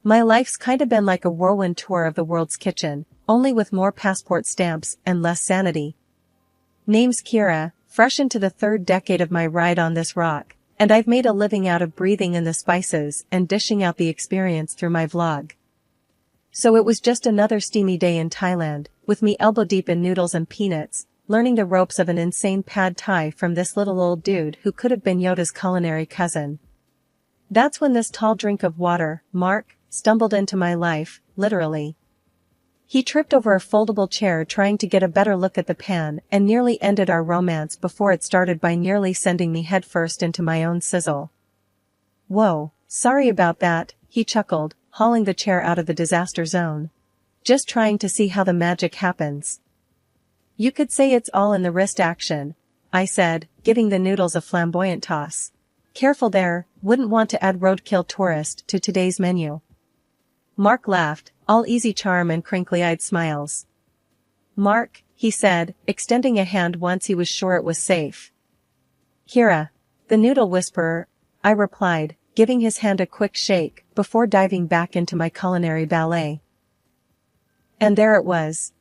My life's kinda been like a whirlwind tour of the world's kitchen, only with more passport stamps and less sanity. Name's Kira, fresh into the third decade of my ride on this rock, and I've made a living out of breathing in the spices and dishing out the experience through my vlog. So it was just another steamy day in Thailand, with me elbow deep in noodles and peanuts, learning the ropes of an insane pad thai from this little old dude who could have been Yoda's culinary cousin. That's when this tall drink of water, Mark, stumbled into my life, literally. He tripped over a foldable chair trying to get a better look at the pan and nearly ended our romance before it started by nearly sending me headfirst into my own sizzle. Whoa, sorry about that, he chuckled, hauling the chair out of the disaster zone. Just trying to see how the magic happens. You could say it's all in the wrist action, I said, giving the noodles a flamboyant toss. Careful there, wouldn't want to add roadkill tourist to today's menu. Mark laughed, all easy charm and crinkly-eyed smiles. Mark, he said, extending a hand once he was sure it was safe. Kira, the noodle whisperer, I replied, giving his hand a quick shake before diving back into my culinary ballet. And there it was.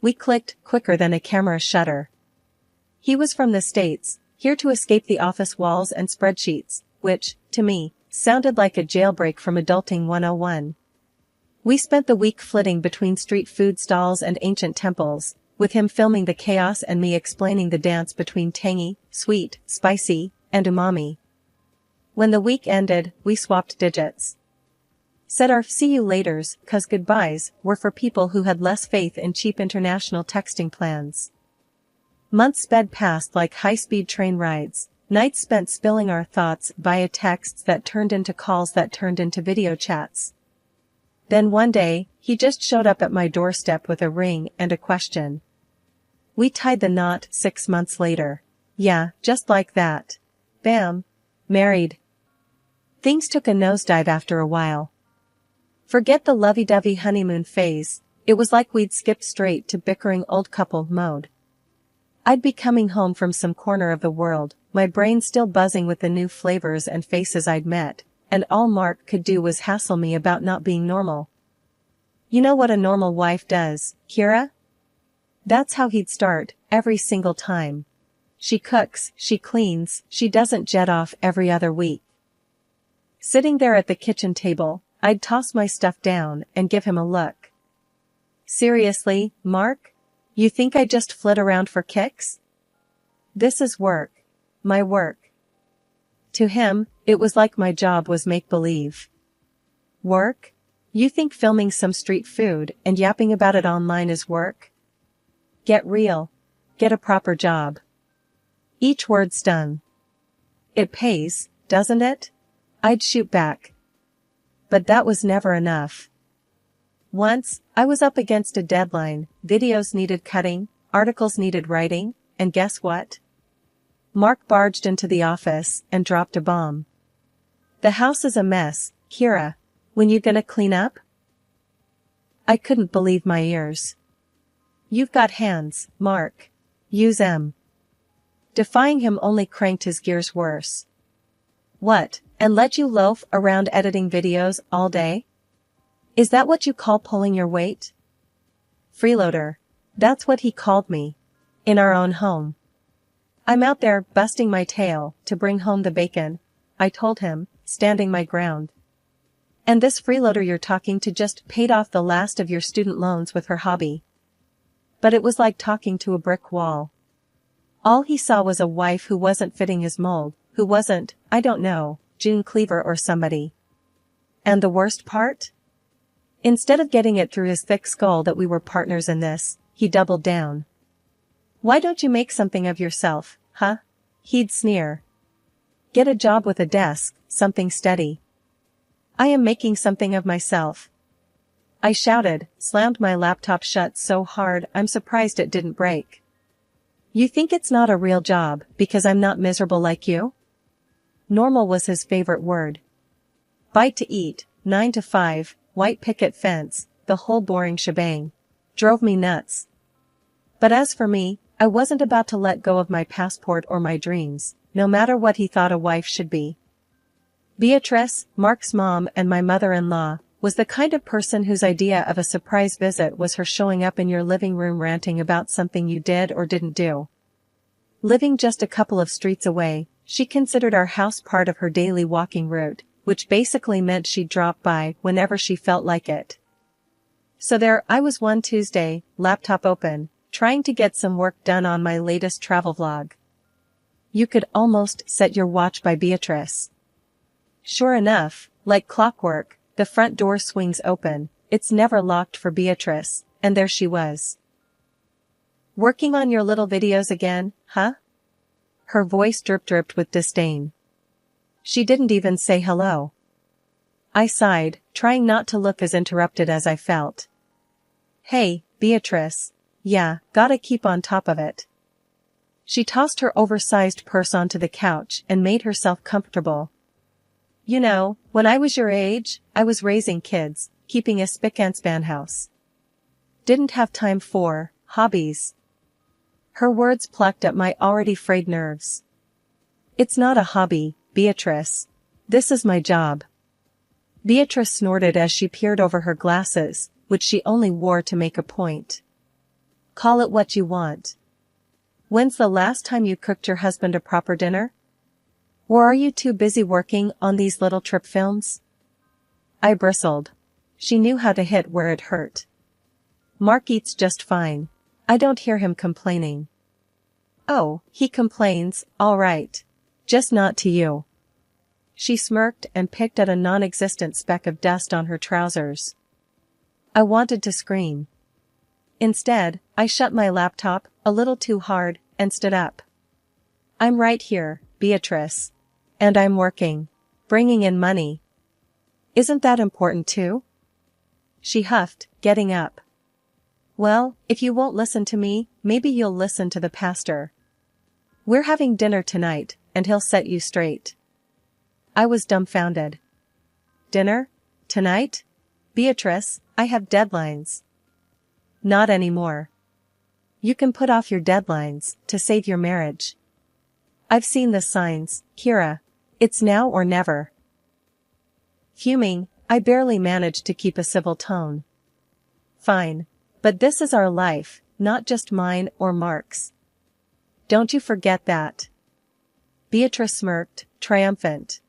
We clicked quicker than a camera shutter. He was from the States, here to escape the office walls and spreadsheets, which, to me, sounded like a jailbreak from Adulting 101. We spent the week flitting between street food stalls and ancient temples, with him filming the chaos and me explaining the dance between tangy, sweet, spicy, and umami. When the week ended, we swapped digits. Said our see you laters, 'cause goodbyes were for people who had less faith in cheap international texting plans. Months sped past like high-speed train rides, nights spent spilling our thoughts via texts that turned into calls that turned into video chats. Then one day, he just showed up at my doorstep with a ring and a question. We tied the knot 6 months later. Yeah, just like that. Bam. Married. Things took a nosedive after a while. Forget the lovey-dovey honeymoon phase, it was like we'd skipped straight to bickering old couple mode. I'd be coming home from some corner of the world, my brain still buzzing with the new flavors and faces I'd met, and all Mark could do was hassle me about not being normal. You know what a normal wife does, Kira? That's how he'd start, every single time. She cooks, she cleans, she doesn't jet off every other week. Sitting there at the kitchen table, I'd toss my stuff down and give him a look. Seriously, Mark? You think I just flit around for kicks? This is work. My work. To him, it was like my job was make-believe. Work? You think filming some street food and yapping about it online is work? Get real. Get a proper job. Each word stung. It pays, doesn't it? I'd shoot back. But that was never enough. Once, I was up against a deadline, videos needed cutting, articles needed writing, and guess what? Mark barged into the office and dropped a bomb. The house is a mess, Kira. When you gonna clean up? I couldn't believe my ears. You've got hands, Mark. Use 'em. Defying him only cranked his gears worse. What, and let you loaf around editing videos all day? Is that what you call pulling your weight? Freeloader. That's what he called me. In our own home. I'm out there busting my tail to bring home the bacon, I told him, standing my ground. And this freeloader you're talking to just paid off the last of your student loans with her hobby. But it was like talking to a brick wall. All he saw was a wife who wasn't fitting his mold, who wasn't, I don't know, June Cleaver or somebody. And the worst part? Instead of getting it through his thick skull that we were partners in this, he doubled down. Why don't you make something of yourself, huh? He'd sneer. Get a job with a desk, something steady. I am making something of myself. I shouted, slammed my laptop shut so hard I'm surprised it didn't break. You think it's not a real job because I'm not miserable like you? Normal was his favorite word. Bite to eat, 9 to 5, white picket fence, the whole boring shebang. Drove me nuts. But as for me, I wasn't about to let go of my passport or my dreams, no matter what he thought a wife should be. Beatrice, Mark's mom and my mother-in-law, was the kind of person whose idea of a surprise visit was her showing up in your living room ranting about something you did or didn't do. Living just a couple of streets away, she considered our house part of her daily walking route, which basically meant she'd drop by whenever she felt like it. So there I was one Tuesday, laptop open, trying to get some work done on my latest travel vlog. You could almost set your watch by Beatrice. Sure enough, like clockwork, the front door swings open, it's never locked for Beatrice, and there she was. Working on your little videos again, huh? Her voice dripped with disdain. She didn't even say hello. I sighed, trying not to look as interrupted as I felt. Hey, Beatrice. Yeah, gotta keep on top of it. She tossed her oversized purse onto the couch and made herself comfortable. You know, when I was your age, I was raising kids, keeping a spick-and-span house. Didn't have time for hobbies. Her words plucked at my already frayed nerves. It's not a hobby, Beatrice. This is my job. Beatrice snorted as she peered over her glasses, which she only wore to make a point. Call it what you want. When's the last time you cooked your husband a proper dinner? Or are you too busy working on these little trip films? I bristled. She knew how to hit where it hurt. Mark eats just fine. I don't hear him complaining. Oh, he complains, all right. Just not to you. She smirked and picked at a non-existent speck of dust on her trousers. I wanted to scream. Instead, I shut my laptop, a little too hard, and stood up. I'm right here, Beatrice. And I'm working. Bringing in money. Isn't that important too? She huffed, getting up. Well, if you won't listen to me, maybe you'll listen to the pastor. We're having dinner tonight, and he'll set you straight. I was dumbfounded. Dinner? Tonight? Beatrice, I have deadlines. Not anymore. You can put off your deadlines to save your marriage. I've seen the signs, Kira. It's now or never. Fuming, I barely managed to keep a civil tone. Fine. But this is our life, not just mine or Mark's. Don't you forget that. Beatrice smirked, triumphant.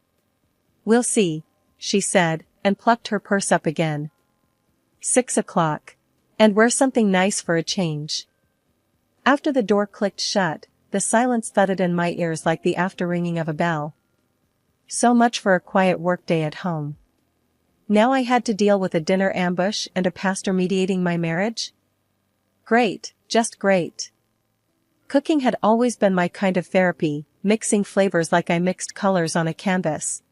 We'll see, she said, and plucked her purse up again. 6 o'clock. And wear something nice for a change. After the door clicked shut, the silence thudded in my ears like the after-ringing of a bell. So much for a quiet workday at home. Now I had to deal with a dinner ambush and a pastor mediating my marriage? Great, just great. Cooking had always been my kind of therapy, mixing flavors like I mixed colors on a canvas.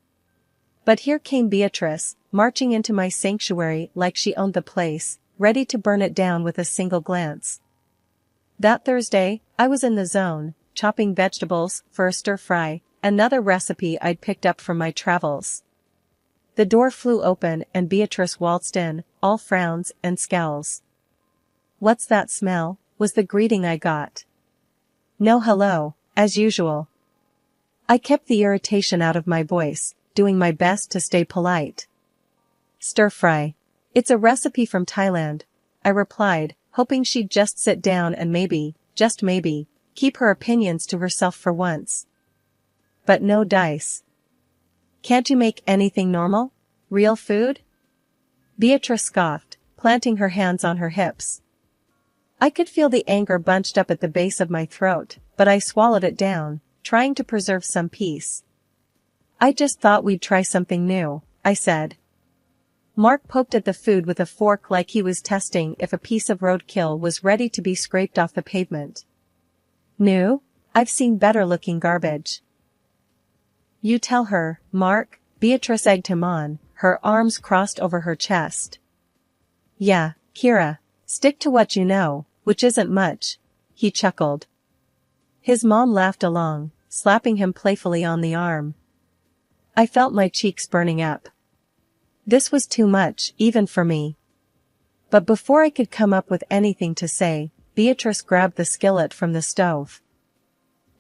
But here came Beatrice, marching into my sanctuary like she owned the place, ready to burn it down with a single glance. That Thursday, I was in the zone, chopping vegetables for a stir-fry, another recipe I'd picked up from my travels. The door flew open and Beatrice waltzed in, all frowns and scowls. What's that smell? Was the greeting I got. No hello, as usual. I kept the irritation out of my voice, doing my best to stay polite. Stir-fry. It's a recipe from Thailand, I replied, hoping she'd just sit down and maybe, just maybe, keep her opinions to herself for once. But no dice. Can't you make anything normal? Real food? Beatrice scoffed, planting her hands on her hips. I could feel the anger bunched up at the base of my throat, but I swallowed it down, trying to preserve some peace. I just thought we'd try something new, I said. Mark poked at the food with a fork like he was testing if a piece of roadkill was ready to be scraped off the pavement. New? I've seen better-looking garbage. You tell her, Mark, Beatrice egged him on, her arms crossed over her chest. Yeah, Kira, stick to what you know, which isn't much, he chuckled. His mom laughed along, slapping him playfully on the arm. I felt my cheeks burning up. This was too much, even for me. But before I could come up with anything to say, Beatrice grabbed the skillet from the stove.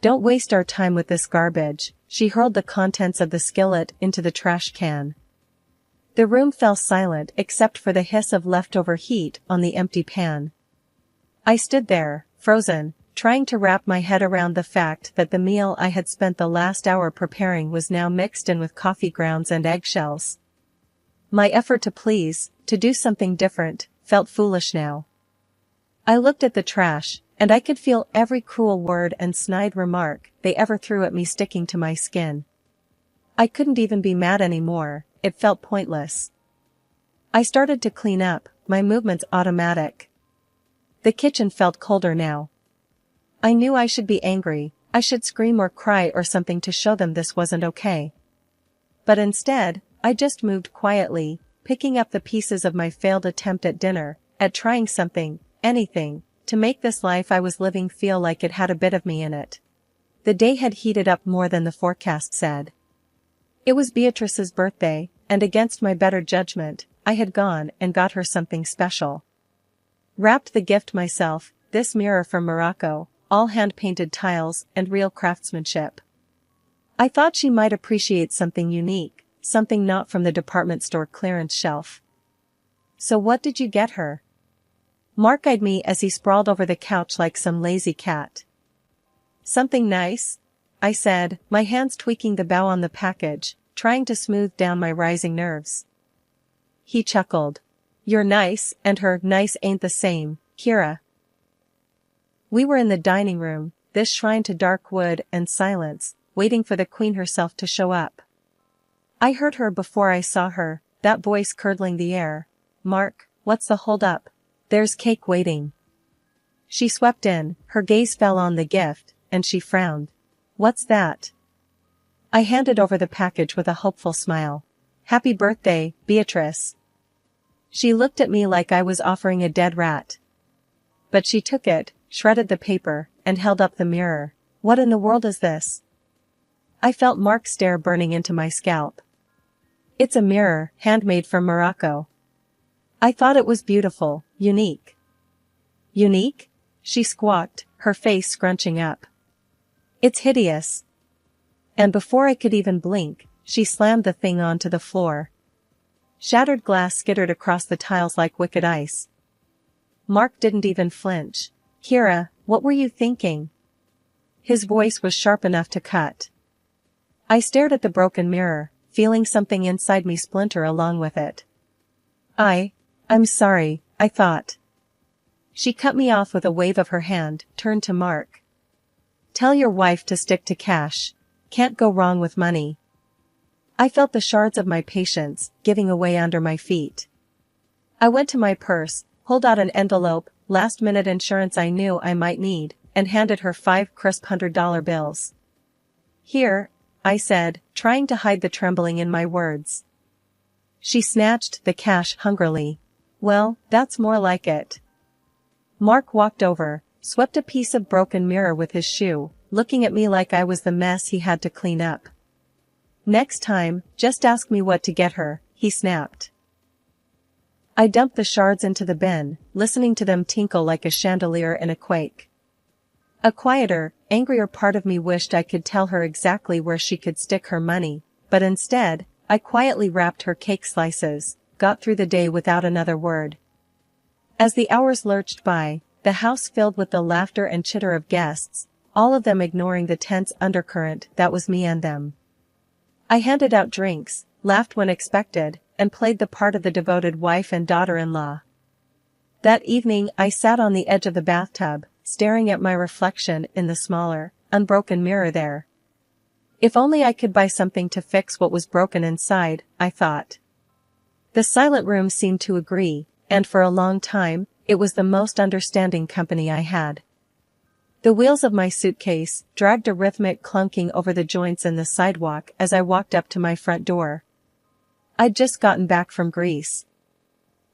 Don't waste our time with this garbage, she hurled the contents of the skillet into the trash can. The room fell silent except for the hiss of leftover heat on the empty pan. I stood there, frozen, trying to wrap my head around the fact that the meal I had spent the last hour preparing was now mixed in with coffee grounds and eggshells. My effort to please, to do something different, felt foolish now. I looked at the trash, and I could feel every cruel word and snide remark they ever threw at me sticking to my skin. I couldn't even be mad anymore, it felt pointless. I started to clean up, my movements automatic. The kitchen felt colder now. I knew I should be angry, I should scream or cry or something to show them this wasn't okay. But instead, I just moved quietly, picking up the pieces of my failed attempt at dinner, at trying something, anything, to make this life I was living feel like it had a bit of me in it. The day had heated up more than the forecast said. It was Beatrice's birthday, and against my better judgment, I had gone and got her something special. Wrapped the gift myself, this mirror from Morocco, all hand-painted tiles and real craftsmanship. I thought she might appreciate something unique, something not from the department store clearance shelf. So what did you get her? Mark eyed me as he sprawled over the couch like some lazy cat. Something nice? I said, my hands tweaking the bow on the package, trying to smooth down my rising nerves. He chuckled. You're nice, and her nice ain't the same, Kira. We were in the dining room, this shrine to dark wood and silence, waiting for the queen herself to show up. I heard her before I saw her, that voice curdling the air. Mark, what's the hold-up? There's cake waiting. She swept in, her gaze fell on the gift, and she frowned. What's that? I handed over the package with a hopeful smile. Happy birthday, Beatrice. She looked at me like I was offering a dead rat. But she took it, shredded the paper, and held up the mirror. What in the world is this? I felt Mark's stare burning into my scalp. It's a mirror, handmade from Morocco. I thought it was beautiful, unique. Unique? She squawked, her face scrunching up. It's hideous. And before I could even blink, she slammed the thing onto the floor. Shattered glass skittered across the tiles like wicked ice. Mark didn't even flinch. Kira, what were you thinking? His voice was sharp enough to cut. I stared at the broken mirror, feeling something inside me splinter along with it. I'm sorry, I thought. She cut me off with a wave of her hand, turned to Mark. Tell your wife to stick to cash. Can't go wrong with money. I felt the shards of my patience giving away under my feet. I went to my purse, pulled out an envelope, last-minute insurance I knew I might need, and handed her 5 crisp $100 bills. Here, I said, trying to hide the trembling in my words. She snatched the cash hungrily. Well, that's more like it. Mark walked over, swept a piece of broken mirror with his shoe, looking at me like I was the mess he had to clean up. Next time, just ask me what to get her, he snapped. I dumped the shards into the bin, listening to them tinkle like a chandelier in a quake. A quieter, angrier part of me wished I could tell her exactly where she could stick her money, but instead, I quietly wrapped her cake slices, got through the day without another word. As the hours lurched by, the house filled with the laughter and chitter of guests, all of them ignoring the tense undercurrent that was me and them. I handed out drinks, laughed when expected, and played the part of the devoted wife and daughter-in-law. That evening I sat on the edge of the bathtub, staring at my reflection in the smaller, unbroken mirror there. If only I could buy something to fix what was broken inside, I thought. The silent room seemed to agree, and for a long time, it was the most understanding company I had. The wheels of my suitcase dragged a rhythmic clunking over the joints in the sidewalk as I walked up to my front door. I'd just gotten back from Greece.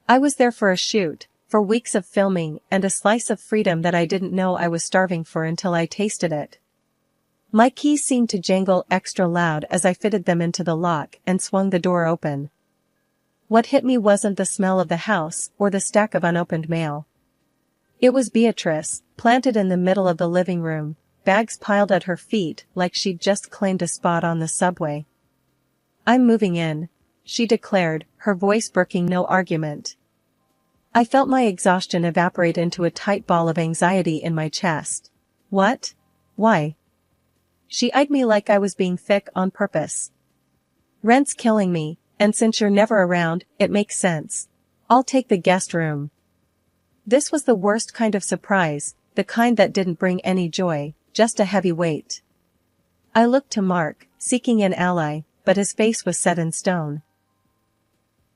I was there for a shoot, for weeks of filming and a slice of freedom that I didn't know I was starving for until I tasted it. My keys seemed to jangle extra loud as I fitted them into the lock and swung the door open. What hit me wasn't the smell of the house or the stack of unopened mail. It was Beatrice, planted in the middle of the living room, bags piled at her feet like she'd just claimed a spot on the subway. I'm moving in, she declared, her voice brooking no argument. I felt my exhaustion evaporate into a tight ball of anxiety in my chest. What? Why? She eyed me like I was being thick on purpose. Rent's killing me, and since you're never around, it makes sense. I'll take the guest room. This was the worst kind of surprise, the kind that didn't bring any joy, just a heavy weight. I looked to Mark, seeking an ally, but his face was set in stone.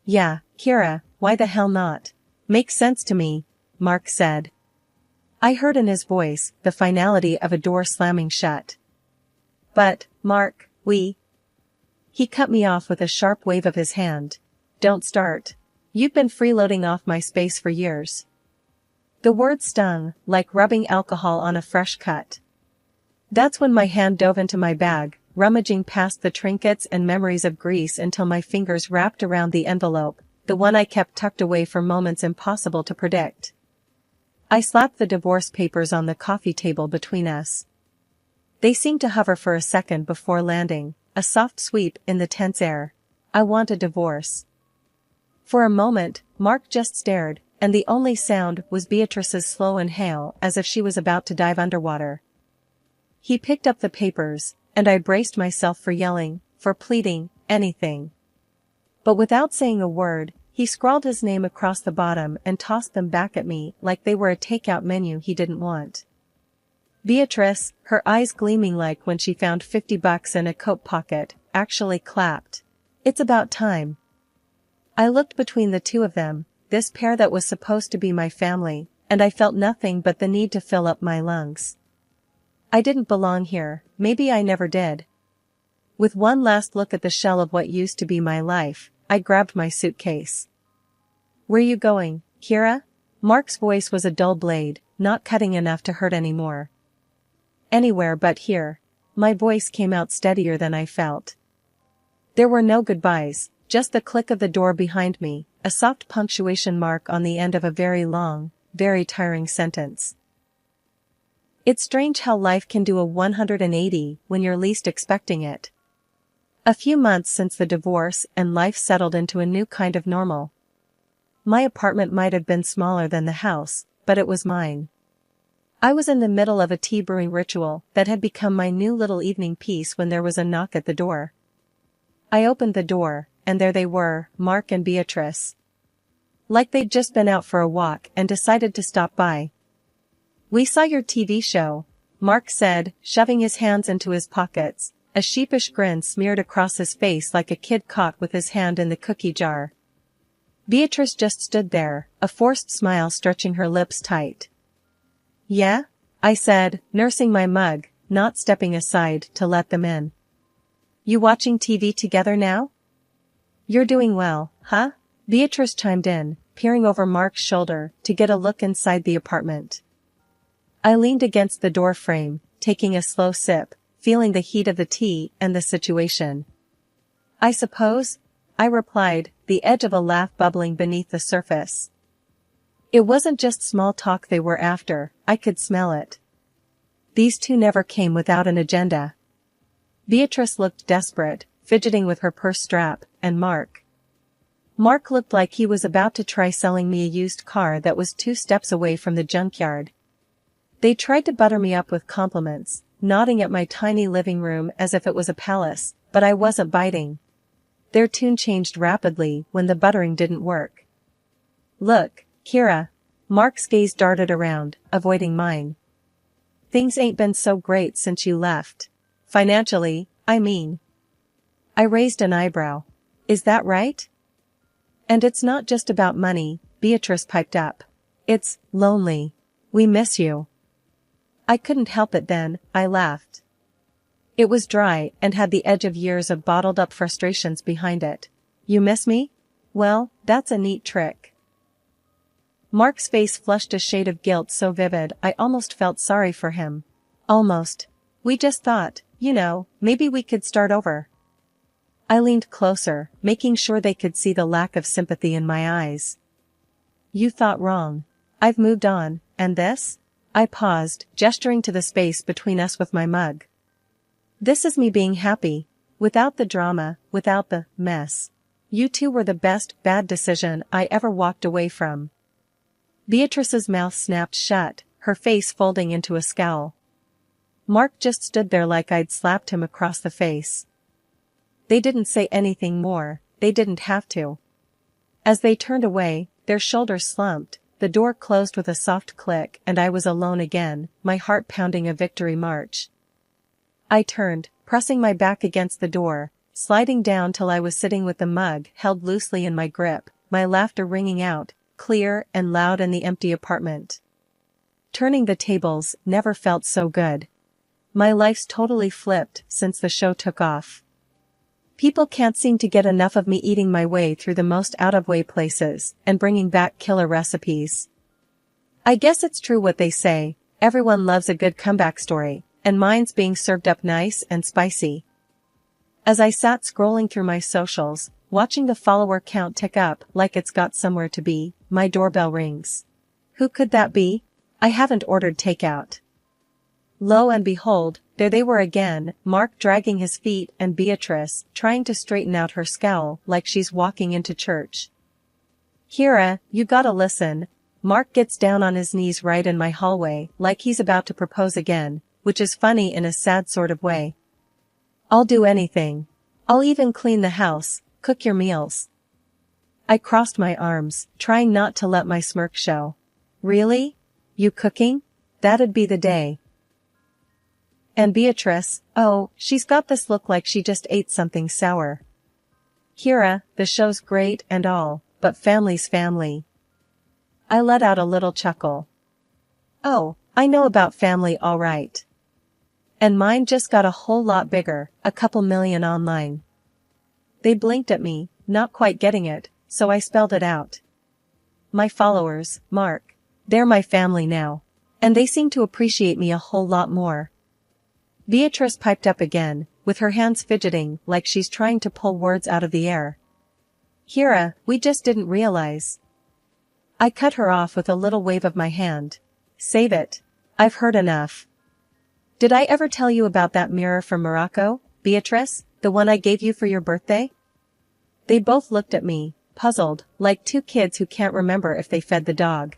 Yeah, Kira, why the hell not? Makes sense to me, Mark said. I heard in his voice the finality of a door slamming shut. But, Mark, He cut me off with a sharp wave of his hand. Don't start. You've been freeloading off my space for years. The word stung, like rubbing alcohol on a fresh cut. That's when my hand dove into my bag, rummaging past the trinkets and memories of Greece until my fingers wrapped around the envelope, the one I kept tucked away for moments impossible to predict. I slapped the divorce papers on the coffee table between us. They seemed to hover for a second before landing, a soft sweep in the tense air. I want a divorce. For a moment, Mark just stared, and the only sound was Beatrice's slow inhale as if she was about to dive underwater. He picked up the papers, and I braced myself for yelling, for pleading, anything. But without saying a word, he scrawled his name across the bottom and tossed them back at me like they were a takeout menu he didn't want. Beatrice, her eyes gleaming like when she found $50 in a coat pocket, actually clapped. It's about time. I looked between the two of them, this pair that was supposed to be my family, and I felt nothing but the need to fill up my lungs. I didn't belong here, maybe I never did. With one last look at the shell of what used to be my life, I grabbed my suitcase. Where you going, Kira? Mark's voice was a dull blade, not cutting enough to hurt anymore. Anywhere but here. My voice came out steadier than I felt. There were no goodbyes, just the click of the door behind me, a soft punctuation mark on the end of a very long, very tiring sentence. It's strange how life can do a 180 when you're least expecting it. A few months since the divorce and life settled into a new kind of normal. My apartment might have been smaller than the house, but it was mine. I was in the middle of a tea brewing ritual that had become my new little evening piece when there was a knock at the door. I opened the door, and there they were, Mark and Beatrice. Like they'd just been out for a walk and decided to stop by. We saw your TV show, Mark said, shoving his hands into his pockets, a sheepish grin smeared across his face like a kid caught with his hand in the cookie jar. Beatrice just stood there, a forced smile stretching her lips tight. Yeah? I said, nursing my mug, not stepping aside to let them in. You watching TV together now? You're doing well, huh? Beatrice chimed in, peering over Mark's shoulder to get a look inside the apartment. I leaned against the door frame, taking a slow sip, feeling the heat of the tea and the situation. I suppose, I replied, the edge of a laugh bubbling beneath the surface. It wasn't just small talk they were after, I could smell it. These two never came without an agenda. Beatrice looked desperate, fidgeting with her purse strap, and Mark looked like he was about to try selling me a used car that was 2 steps away from the junkyard. They tried to butter me up with compliments, nodding at my tiny living room as if it was a palace, but I wasn't biting. Their tune changed rapidly when the buttering didn't work. Look, Kira. Mark's gaze darted around, avoiding mine. Things ain't been so great since you left. Financially, I mean. I raised an eyebrow. Is that right? And it's not just about money, Beatrice piped up. It's lonely. We miss you. I couldn't help it then, I laughed. It was dry and had the edge of years of bottled-up frustrations behind it. You miss me? Well, that's a neat trick. Mark's face flushed a shade of guilt so vivid I almost felt sorry for him. Almost. We just thought, maybe we could start over. I leaned closer, making sure they could see the lack of sympathy in my eyes. You thought wrong. I've moved on, and this? I paused, gesturing to the space between us with my mug. This is me being happy, without the drama, without the mess. You two were the best bad decision I ever walked away from. Beatrice's mouth snapped shut, her face folding into a scowl. Mark just stood there like I'd slapped him across the face. They didn't say anything more, they didn't have to. As they turned away, their shoulders slumped, the door closed with a soft click and I was alone again, my heart pounding a victory march. I turned, pressing my back against the door, sliding down till I was sitting with the mug held loosely in my grip, my laughter ringing out, clear and loud in the empty apartment. Turning the tables never felt so good. My life's totally flipped since the show took off. People can't seem to get enough of me eating my way through the most out-of-way places and bringing back killer recipes. I guess it's true what they say, everyone loves a good comeback story, and mine's being served up nice and spicy. As I sat scrolling through my socials, watching the follower count tick up like it's got somewhere to be, my doorbell rings. Who could that be? I haven't ordered takeout. Lo and behold, there they were again, Mark dragging his feet and Beatrice trying to straighten out her scowl like she's walking into church. Kira, you gotta listen. Mark gets down on his knees right in my hallway like he's about to propose again, which is funny in a sad sort of way. I'll do anything. I'll even clean the house, cook your meals. I crossed my arms, trying not to let my smirk show. Really? You cooking? That'd be the day. And Beatrice, oh, she's got this look like she just ate something sour. Kira, the show's great and all, but family's family. I let out a little chuckle. Oh, I know about family all right. And mine just got a whole lot bigger, a couple million online. They blinked at me, not quite getting it, so I spelled it out. My followers, Mark. They're my family now. And they seem to appreciate me a whole lot more. Beatrice piped up again, with her hands fidgeting like she's trying to pull words out of the air. Kira, we just didn't realize. I cut her off with a little wave of my hand. Save it. I've heard enough. Did I ever tell you about that mirror from Morocco, Beatrice, the one I gave you for your birthday? They both looked at me, puzzled, like two kids who can't remember if they fed the dog.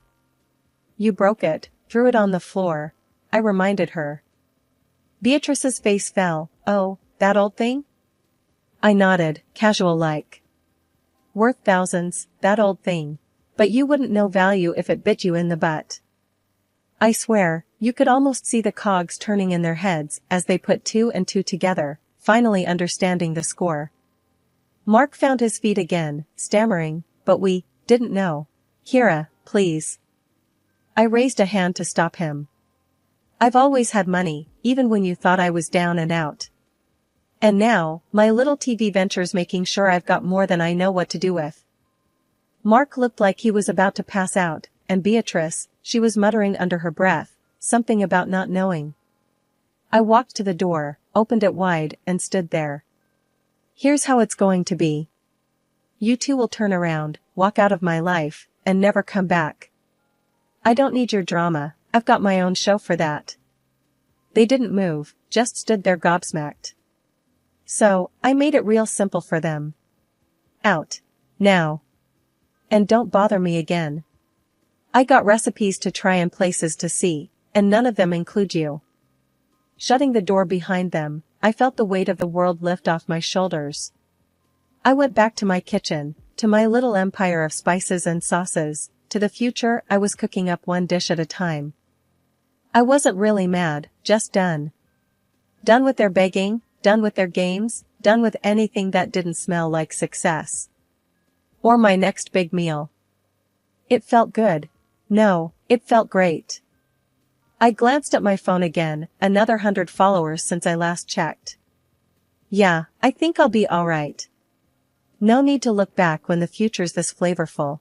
You broke it, threw it on the floor, I reminded her. Beatrice's face fell. Oh, that old thing? I nodded, casual-like. Worth thousands, that old thing. But you wouldn't know value if it bit you in the butt. I swear, you could almost see the cogs turning in their heads as they put two and two together, finally understanding the score. Mark found his feet again, stammering, but we didn't know. Kira, please. I raised a hand to stop him. I've always had money, even when you thought I was down and out. And now, my little TV venture's making sure I've got more than I know what to do with. Mark looked like he was about to pass out, and Beatrice, she was muttering under her breath, something about not knowing. I walked to the door, opened it wide, and stood there. Here's how it's going to be. You two will turn around, walk out of my life, and never come back. I don't need your drama, I've got my own show for that. They didn't move, just stood there gobsmacked. So, I made it real simple for them. Out. Now. And don't bother me again. I got recipes to try and places to see, and none of them include you. Shutting the door behind them, I felt the weight of the world lift off my shoulders. I went back to my kitchen, to my little empire of spices and sauces, to the future I was cooking up one dish at a time. I wasn't really mad, just done. Done with their begging, done with their games, done with anything that didn't smell like success. Or my next big meal. It felt good. No, it felt great. I glanced at my phone again, another 100 followers since I last checked. Yeah, I think I'll be alright. No need to look back when the future's this flavorful,